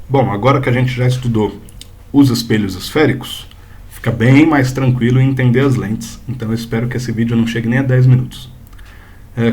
Bom, agora que a gente já estudou os espelhos esféricos, fica bem mais tranquilo em entender as lentes, então eu espero que esse vídeo não chegue nem a 10 minutos.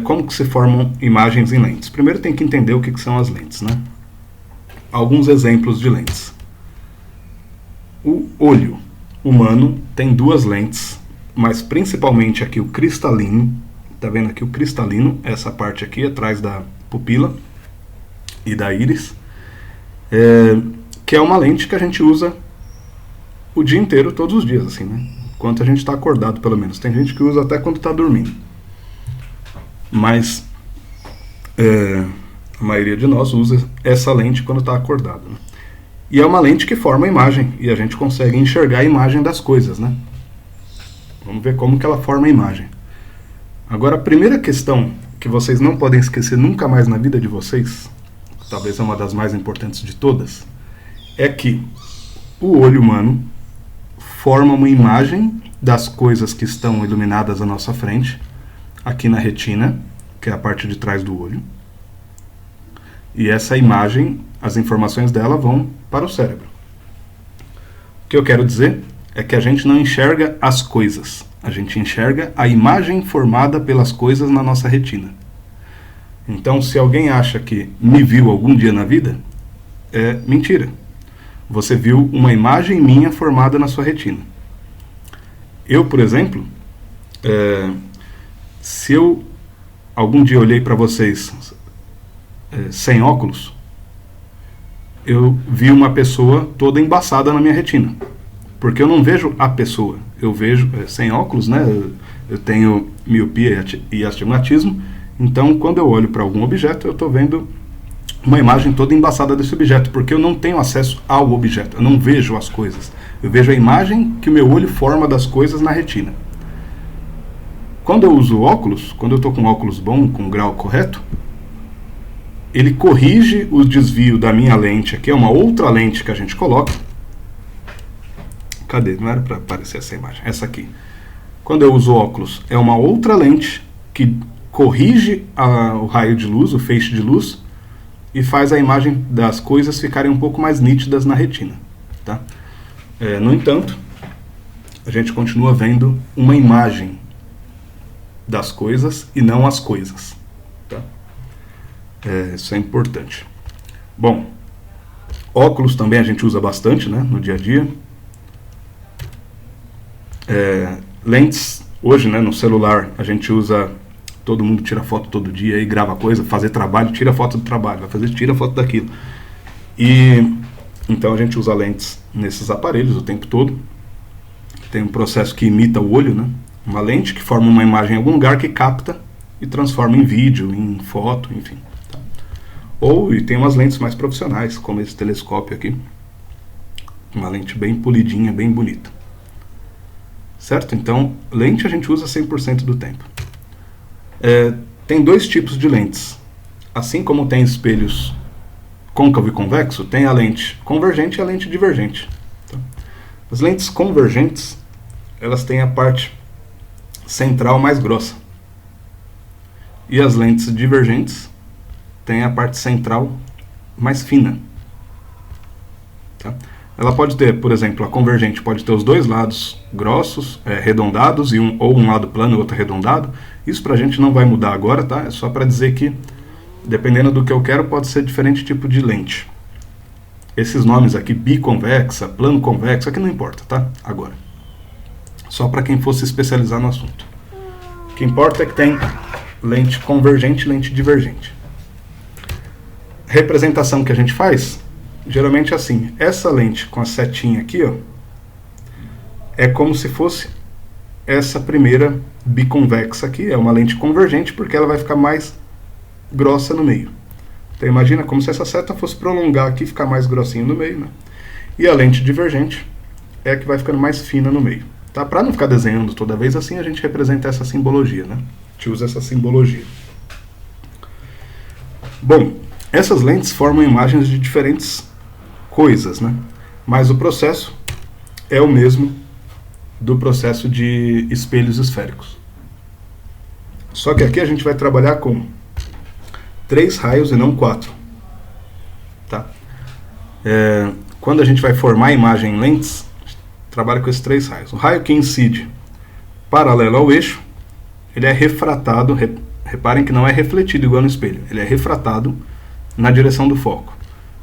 Como que se formam imagens em lentes? Primeiro tem que entender o que são as lentes, né? Alguns exemplos de lentes. O olho humano tem duas lentes, mas principalmente aqui o cristalino. Tá vendo aqui o cristalino? Essa parte aqui atrás da pupila e da íris, que é uma lente que a gente usa o dia inteiro, todos os dias, assim, né? Enquanto a gente está acordado, pelo menos. Tem gente que usa até quando está dormindo. Mas a maioria de nós usa essa lente quando está acordado, né? E é uma lente que forma a imagem, e a gente consegue enxergar a imagem das coisas, né? Vamos ver como que ela forma a imagem. Agora, a primeira questão que vocês não podem esquecer nunca mais na vida de vocês, talvez é uma das mais importantes de todas, é que o olho humano forma uma imagem das coisas que estão iluminadas à nossa frente, aqui na retina, que é a parte de trás do olho. E essa imagem, as informações dela vão para o cérebro. O que eu quero dizer é que a gente não enxerga as coisas, a gente enxerga a imagem formada pelas coisas na nossa retina. Então, se alguém acha que me viu algum dia na vida, é mentira. Você viu uma imagem minha formada na sua retina. Eu, por exemplo, se eu algum dia olhei para vocês sem óculos, eu vi uma pessoa toda embaçada na minha retina. Porque eu não vejo a pessoa. Eu vejo, sem óculos, né? Eu tenho miopia e astigmatismo. Então, quando eu olho para algum objeto, eu estou vendo uma imagem toda embaçada desse objeto, porque eu não tenho acesso ao objeto, eu não vejo as coisas. Eu vejo a imagem que o meu olho forma das coisas na retina. Quando eu uso óculos, quando eu estou com óculos bom, com o grau correto, ele corrige o desvio da minha lente, aqui é uma outra lente que a gente coloca. Cadê? Não era para aparecer essa imagem, essa aqui. Quando eu uso óculos, é uma outra lente que corrige o raio de luz, o feixe de luz, e faz a imagem das coisas ficarem um pouco mais nítidas na retina, tá? No entanto, a gente continua vendo uma imagem das coisas e não as coisas, tá? Isso é importante. Bom, óculos também a gente usa bastante, né, no dia a dia. Lentes, hoje, né, no celular a gente usa, todo mundo tira foto todo dia e grava coisa, fazer trabalho, tira foto do trabalho, vai fazer, tira foto daquilo. E então a gente usa lentes nesses aparelhos o tempo todo. Tem um processo que imita o olho, né? Uma lente que forma uma imagem em algum lugar que capta e transforma em vídeo, em foto, enfim. Tá? E tem umas lentes mais profissionais, como esse telescópio aqui. Uma lente bem polidinha, bem bonita. Certo? Então, lente a gente usa 100% do tempo. Tem dois tipos de lentes. Assim como tem espelhos côncavo e convexo, tem a lente convergente e a lente divergente. Tá? As lentes convergentes, elas têm a parte central mais grossa. E as lentes divergentes têm a parte central mais fina. Tá? Ela pode ter, por exemplo, a convergente pode ter os dois lados grossos, arredondados, ou um lado plano e outro arredondado. Isso pra gente não vai mudar agora, tá? É só para dizer que, dependendo do que eu quero, pode ser diferente tipo de lente. Esses nomes aqui, biconvexa, plano convexo, aqui não importa, tá? Agora. Só para quem fosse especializar no assunto. O que importa é que tem lente convergente e lente divergente. A representação que a gente faz, geralmente é assim. Essa lente com a setinha aqui, ó, é como se fosse essa primeira biconvexa aqui. É uma lente convergente porque ela vai ficar mais grossa no meio. Então imagina como se essa seta fosse prolongar aqui e ficar mais grossinho no meio, né? E a lente divergente é a que vai ficando mais fina no meio. Tá? Para não ficar desenhando toda vez assim, a gente representa essa simbologia, né? A gente usa essa simbologia. Bom, essas lentes formam imagens de diferentes coisas, né? Mas o processo é o mesmo do processo de espelhos esféricos. Só que aqui a gente vai trabalhar com 3 raios e não 4. Tá? Quando a gente vai formar a imagem em lentes, trabalha com esses 3 raios. O raio que incide paralelo ao eixo, ele é refratado, reparem que não é refletido igual no espelho, ele é refratado na direção do foco.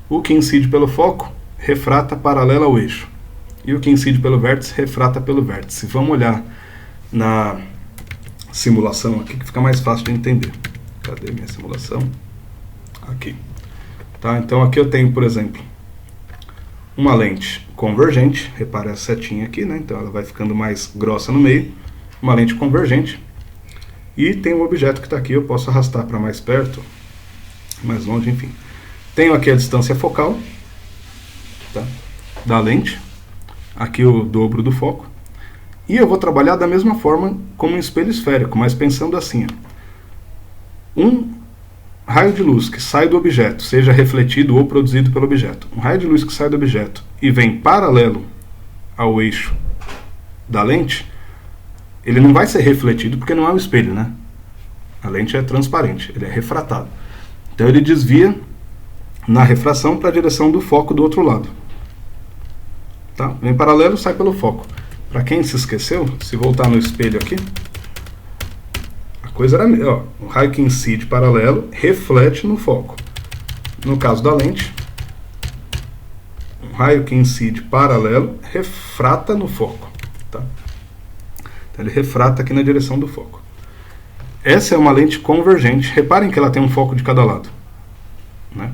O que incide pelo foco, refrata paralelo ao eixo. E o que incide pelo vértice, refrata pelo vértice. Vamos olhar na simulação aqui, que fica mais fácil de entender. Cadê minha simulação? Aqui. Tá? Então aqui eu tenho, por exemplo, uma lente convergente, repare a setinha aqui, né? Então ela vai ficando mais grossa no meio, uma lente convergente, e tem um objeto que está aqui, eu posso arrastar para mais perto, mais longe, enfim. Tenho aqui a distância focal, tá? Da lente, aqui o dobro do foco, e eu vou trabalhar da mesma forma como um espelho esférico, mas pensando assim, ó. Um raio de luz que sai do objeto, seja refletido ou produzido pelo objeto, um raio de luz que sai do objeto e vem paralelo ao eixo da lente, ele não vai ser refletido porque não é um espelho, né? A lente é transparente, ele é refratado. Então ele desvia na refração para a direção do foco do outro lado. Tá? Vem paralelo, sai pelo foco. Para quem se esqueceu, se voltar no espelho aqui, coisa era, ó, o raio que incide paralelo reflete no foco. No caso da lente, um raio que incide paralelo refrata no foco. Tá? Então ele refrata aqui na direção do foco. Essa é uma lente convergente. Reparem que ela tem um foco de cada lado, né?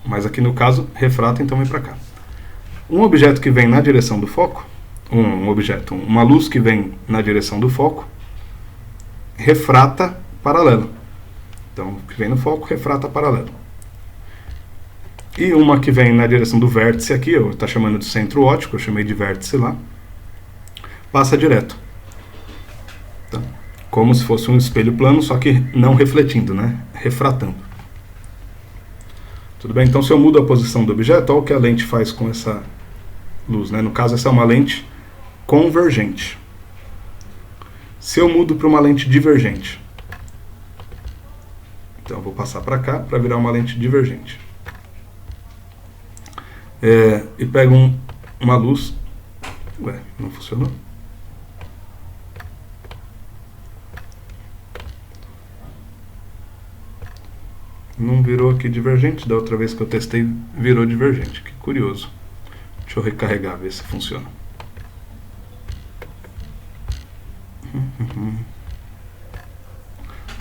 Mas aqui no caso refrata, então vem para cá. Um objeto que vem na direção do foco, uma luz que vem na direção do foco, refrata paralelo. Então, o que vem no foco, refrata paralelo. E uma que vem na direção do vértice aqui, eu estou chamando de centro óptico, eu chamei de vértice lá, passa direto. Tá? Como se fosse um espelho plano, só que não refletindo, né? Refratando. Tudo bem? Então, se eu mudo a posição do objeto, olha o que a lente faz com essa luz, né? No caso, essa é uma lente convergente. Se eu mudo para uma lente divergente, então eu vou passar para cá para virar uma lente divergente. E pego uma luz. Ué, não funcionou? Não virou aqui divergente. Da outra vez que eu testei, virou divergente. Que curioso. Deixa eu recarregar, ver se funciona.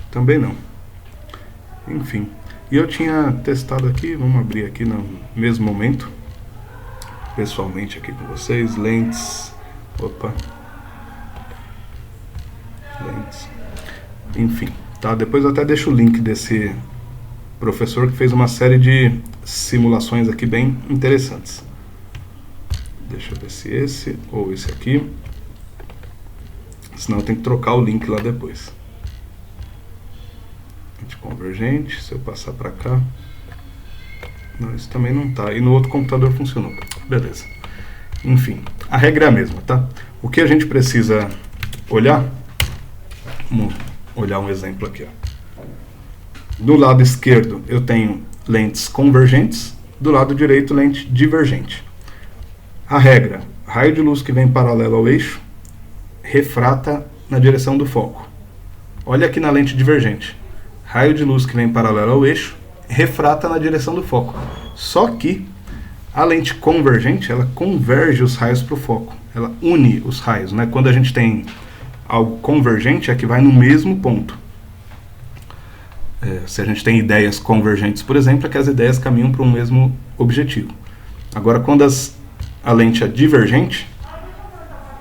Também não. Enfim. E eu tinha testado aqui, vamos abrir aqui no mesmo momento, pessoalmente aqui com vocês, lentes. Opa. Lentes. Enfim, tá? Depois eu até deixo o link desse professor que fez uma série de simulações aqui bem interessantes. Deixa eu ver se esse ou esse aqui. Senão eu tenho que trocar o link lá depois. Convergente, se eu passar para cá. Não, isso também não tá. E no outro computador funcionou. Beleza. Enfim, a regra é a mesma, tá? O que a gente precisa olhar, vamos olhar um exemplo aqui, ó. Do lado esquerdo eu tenho lentes convergentes, do lado direito lente divergente. A regra, raio de luz que vem paralelo ao eixo, refrata na direção do foco. Olha aqui na lente divergente. Raio de luz que vem paralelo ao eixo, refrata na direção do foco. Só que a lente convergente, ela converge os raios para o foco. Ela une os raios, né? Quando a gente tem algo convergente, é que vai no mesmo ponto. Se a gente tem ideias convergentes, por exemplo, é que as ideias caminham para um mesmo objetivo. Agora, quando a lente é divergente,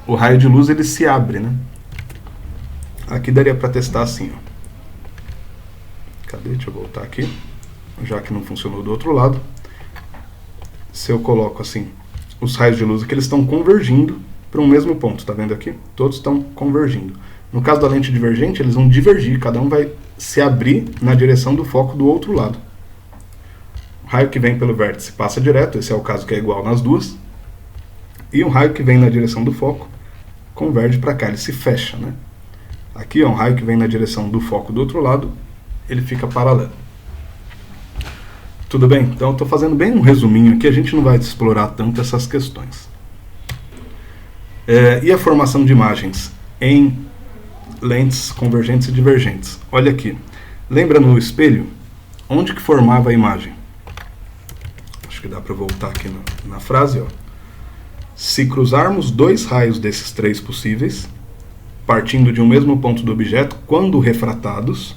o raio de luz ele se abre, né? Aqui daria para testar assim, ó. Cadê? Deixa eu voltar aqui, já que não funcionou do outro lado. Se eu coloco assim, os raios de luz aqui, eles estão convergindo para um mesmo ponto, tá vendo aqui? Todos estão convergindo. No caso da lente divergente, eles vão divergir, cada um vai se abrir na direção do foco do outro lado. O raio que vem pelo vértice passa direto, esse é o caso que é igual nas duas. E o raio que vem na direção do foco converge para cá, ele se fecha, né? Aqui, ó, um raio que vem na direção do foco do outro lado, ele fica paralelo. Tudo bem? Então eu estou fazendo bem um resuminho aqui, a gente não vai explorar tanto essas questões. E a formação de imagens em lentes convergentes e divergentes? Olha aqui, lembra no espelho? Onde que formava a imagem? Acho que dá para voltar aqui na frase. Ó. Se cruzarmos dois raios desses três possíveis, partindo de um mesmo ponto do objeto, quando refratados,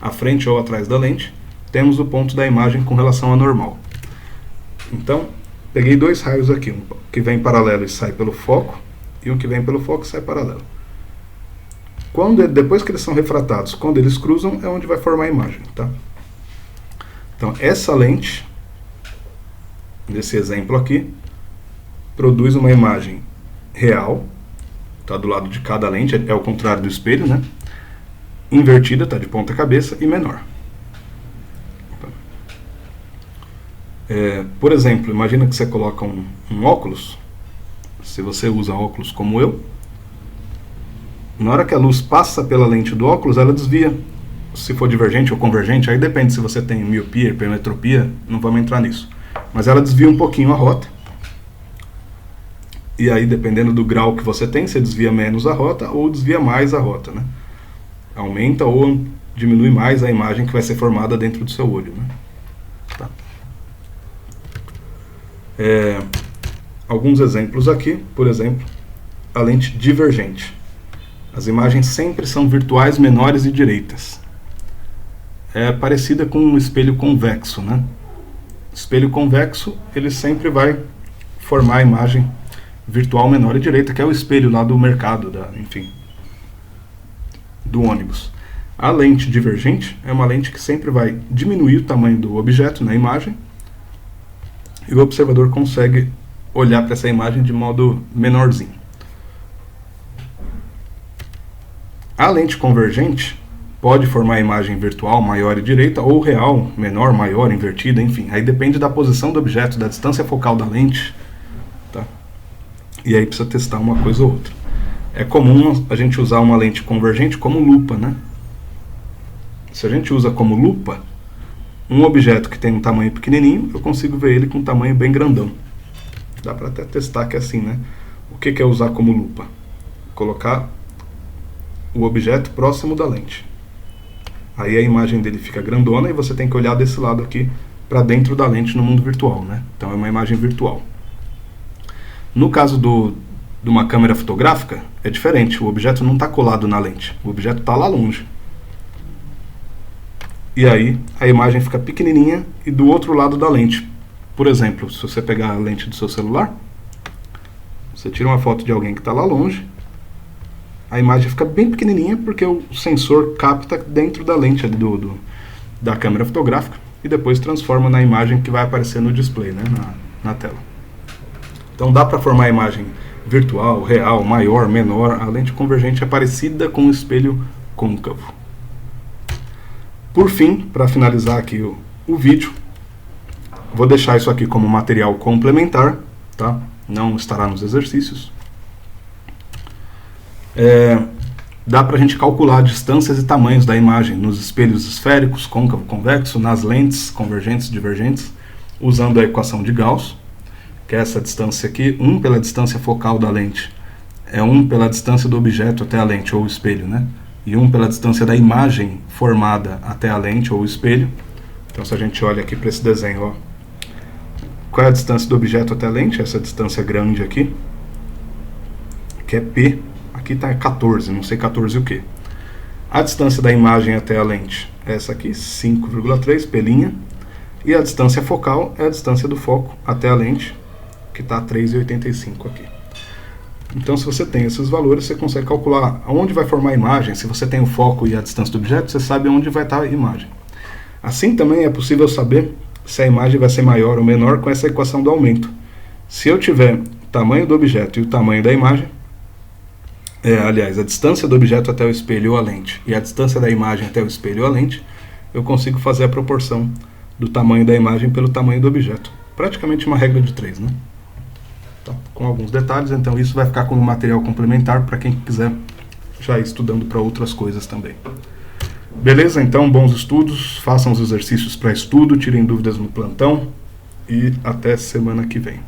à frente ou atrás da lente, temos o ponto da imagem com relação à normal. Então, peguei dois raios aqui, um que vem paralelo e sai pelo foco, e um que vem pelo foco e sai paralelo. Depois que eles são refratados, quando eles cruzam, é onde vai formar a imagem. Tá? Então, essa lente, nesse exemplo aqui, produz uma imagem real, tá do lado de cada lente, é o contrário do espelho, né? Invertida, tá de ponta cabeça, e menor. Por exemplo, imagina que você coloca um óculos, se você usa óculos como eu, na hora que a luz passa pela lente do óculos, ela desvia. Se for divergente ou convergente, aí depende se você tem miopia, hipermetropia, não vamos entrar nisso. Mas ela desvia um pouquinho a rota, e aí dependendo do grau que você tem, você desvia menos a rota ou desvia mais a rota, né? Aumenta ou diminui mais a imagem que vai ser formada dentro do seu olho, né? Tá. Alguns exemplos aqui, por exemplo, a lente divergente. As imagens sempre são virtuais, menores e direitas. É parecida com um espelho convexo, né? Espelho convexo, ele sempre vai formar a imagem virtual menor e direita, que é o espelho lá do mercado, enfim, do ônibus. A lente divergente é uma lente que sempre vai diminuir o tamanho do objeto na imagem, e o observador consegue olhar para essa imagem de modo menorzinho. A lente convergente pode formar a imagem virtual maior e direita, ou real, menor, maior, invertida, enfim. Aí depende da posição do objeto, da distância focal da lente. Tá? E aí precisa testar uma coisa ou outra. É comum a gente usar uma lente convergente como lupa, né? Se a gente usa como lupa, um objeto que tem um tamanho pequenininho, eu consigo ver ele com um tamanho bem grandão. Dá para até testar que é assim, né? O que é usar como lupa? Colocar o objeto próximo da lente. Aí a imagem dele fica grandona e você tem que olhar desse lado aqui para dentro da lente no mundo virtual, né? Então é uma imagem virtual. No caso de uma câmera fotográfica, é diferente. O objeto não está colado na lente. O objeto está lá longe. E aí a imagem fica pequenininha e do outro lado da lente. Por exemplo, se você pegar a lente do seu celular, você tira uma foto de alguém que está lá longe, a imagem fica bem pequenininha porque o sensor capta dentro da lente ali da câmera fotográfica e depois transforma na imagem que vai aparecer no display, né, na tela. Então dá para formar a imagem virtual, real, maior, menor. A lente convergente é parecida com o espelho côncavo. Por fim, para finalizar aqui o vídeo, vou deixar isso aqui como material complementar, tá? Não estará nos exercícios. Dá para a gente calcular distâncias e tamanhos da imagem nos espelhos esféricos, côncavo, convexo, nas lentes convergentes e divergentes, usando a equação de Gauss, que é essa distância aqui, 1 pela distância focal da lente, é 1 pela distância do objeto até a lente, ou o espelho, né? E 1 pela distância da imagem formada até a lente, ou o espelho. Então, se a gente olha aqui para esse desenho, ó, qual é a distância do objeto até a lente? Essa distância grande aqui, que é P. Aqui está 14, não sei 14 o que. A distância da imagem até a lente é essa aqui, 5,3, P'. E a distância focal é a distância do foco até a lente, que está 3,85 aqui. Então, se você tem esses valores, você consegue calcular onde vai formar a imagem. Se você tem o foco e a distância do objeto, você sabe onde vai estar a imagem. Assim também é possível saber se a imagem vai ser maior ou menor com essa equação do aumento. Se eu tiver o tamanho do objeto e o tamanho da imagem, aliás, a distância do objeto até o espelho ou a lente e a distância da imagem até o espelho ou a lente, eu consigo fazer a proporção do tamanho da imagem pelo tamanho do objeto. Praticamente uma regra de 3, né? Tá, com alguns detalhes, então isso vai ficar como material complementar para quem quiser já ir estudando para outras coisas também. Beleza? Então, bons estudos, façam os exercícios para estudo, tirem dúvidas no plantão e até semana que vem.